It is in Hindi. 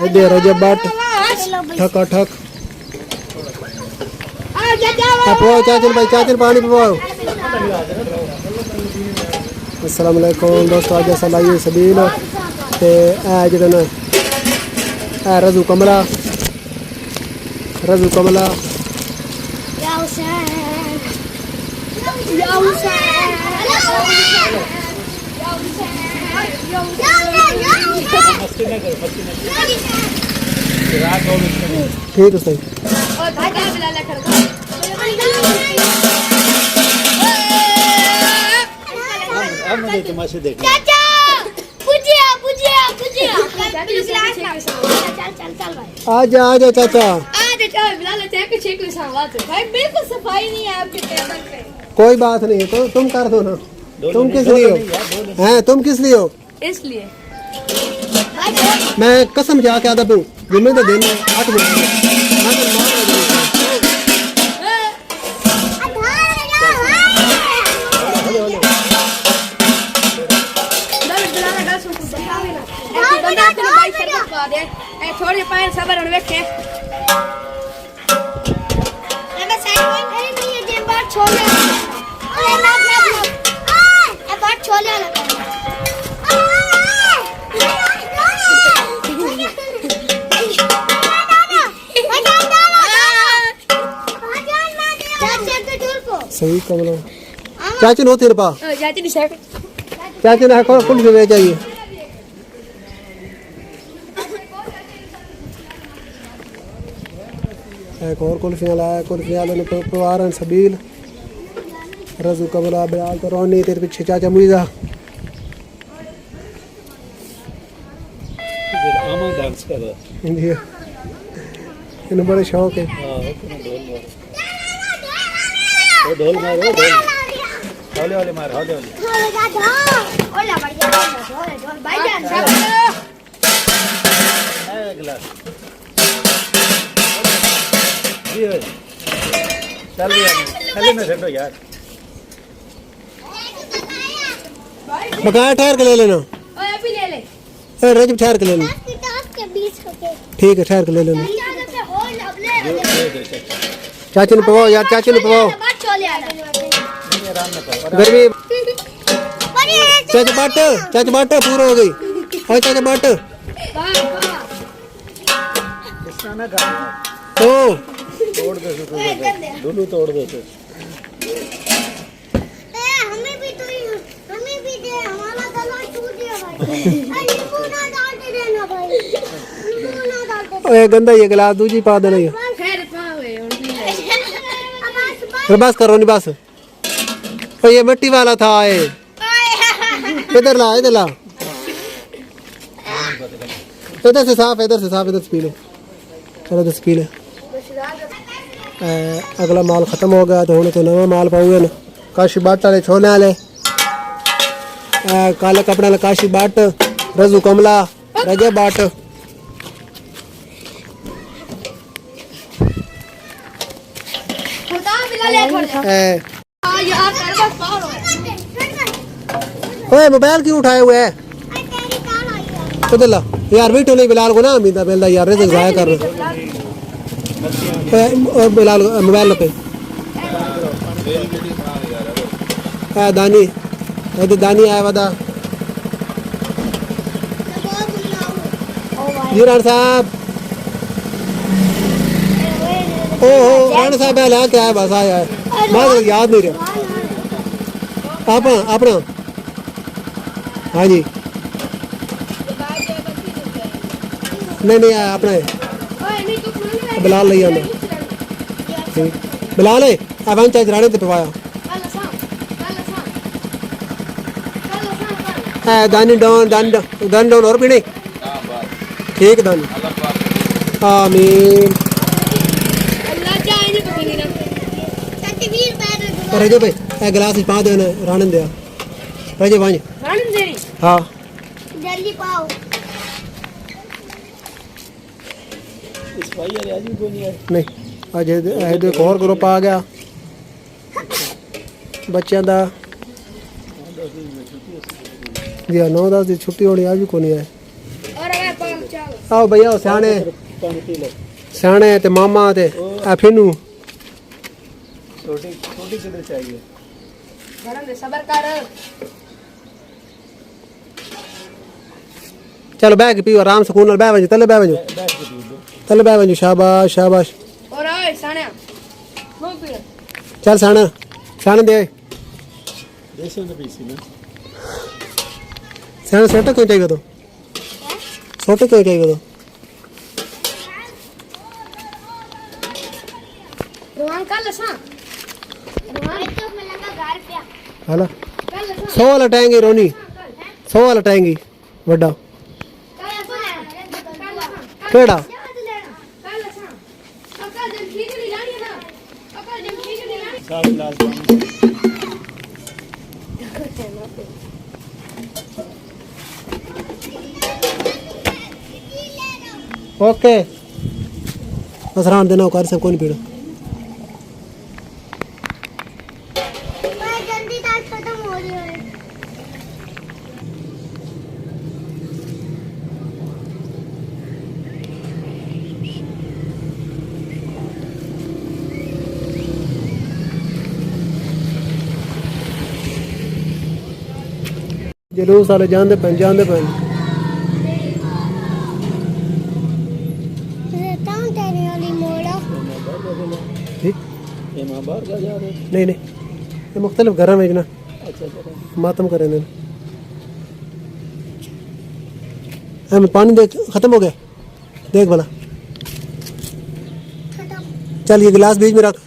इधर रजब भट्ट ठका ठक पवाओ चाचन भाई चाचन पानी पवाओ। अस्सलाम वालेकुम दोस्तों आज अस लाइए सबील ते जेह्ड़े न रजू कमला ठीक है सही चाचा पुजिया पुजिया पुजिया आजा आजा चाचा भाई बिल्कुल सफाई नहीं है आपके टेबल पे। कोई बात नहीं है तो तुम कर दो ना। तुम किस लिए हो हैं तुम किस लिए हो इसलिए मैं कसम जा के आता हूँ जुम्मे तो दिन 8 बजे थोड़े पाए सबर और बैठे मैं साइड में खड़ी नहीं है जे बात छोले अरे ना ए बात छोले लगा सही कमला चाची नो तेरे पा चाची नहीं सर चाची ने को कुल भी चाहिए एक और कुल्फियाँ लाया कुल्फियाँ ने पवारन सबील रजू कमला बिलाल तो रोनी तेरे पीछे चाचा मुईजा डांस कर रहा इंडिया इन्हें बड़े शौक है ढोल मारो ढोल हौले हौले मार हौले हौले ओला बढ़िया ढोल भाईजान गिलास चल भी खाली में ठंडो यार बकाया ठहर के ले लेना ओए अभी ले ले रजब ठहर के ले लेना ठीक है ठहर के ले लेना चाची ने पवाओ यार चाची ने पवाओ गर्मी चाचा बाट पूरा हो गई और चाचा बाट ओ तोड़ दे डुलू तोड़ दे हमें भी दे हमारा गला टूट गया भाई नींबू ना डाल के देना भाई नींबू ना डाल के ओए गंदा ये गिलास दूजी पा देना ये फिर पावे बस करो नहीं बस ओ ये मिट्टी वाला था ये इधर ला इधर से साफ इधर से पी लो चलो इधर से पी ले अगला माल खत्म हो गया तो हूँ तो नवा माल पाऊंगे ना काशी बाट वाले छोले वाले काले कपड़े वाले काशी बाट रजू कमला रजब बाट ओए मोबाइल क्यों उठाए हुए है तो ला यार बेटो नहीं बिलाल को ना अमीदा बेलदा यार रे जाया कर बिलाल मोबाइल पे दानी दानी आया वादा जी राण साहब ओहो राण साहब ला क्या है बस आया है मैं याद नहीं रहा अपना हाँ जी नहीं आया अपना है बिलाल ले आना ठीक बिलाल है अवन चाहे राणे ते पवाया दानी दान और पीने ठीक दानी आमीन रजे भाई गिलास पा देना राणन दिया रजे वांज हाँ जल्दी पाओ नहीं अज एक और ग्रुप आ गया बच्चों का जी 9-10 की छुट्टी होनी आज भी को नहीं है आओ भैया सियाने पानी पी लो सियाने ते मामा ते आ फिनू छोटी छोटी किधर चाहिए गरम दे सबर कर चलो बैठ के पियो आराम सुकून नाल बैठ वंजो तले बैठ वंजो बैठ के पी दो तले बैठ वंजो शाबाश शाबाश और ओए साणिया नो पी चल सियाने सियाने दे जैसे तो पीसी ना सियाने सोटा क्यों चाहिए तो सोटा क्यों चाहिए तो रोहन कल सा रोहन तो मिलेगा घर पे हाला कल सा 100 वाला टाएंगे रोनी 100 वाला टाएंगे बड़ा कल सा केड़ा कल सा कल जब ठीक नहीं लानी ना कल जब ठीक नहीं लानी साफ गिलास पानी ओके बस रान देना कर सब कोई नहीं पीड़ो भाई जल्दी दांत खत्म हो रही है जलूस वाले जानते पन रहता हूँ तेरे वाली मोड़ा ठीक ये माँ बाहर का जा रहे नहीं नहीं ये मुख्तलिफ घर में ना अच्छा अच्छा मातम करें देना हम पानी देख खत्म हो गया देख भला खत्म चल ये गिलास बीच में रख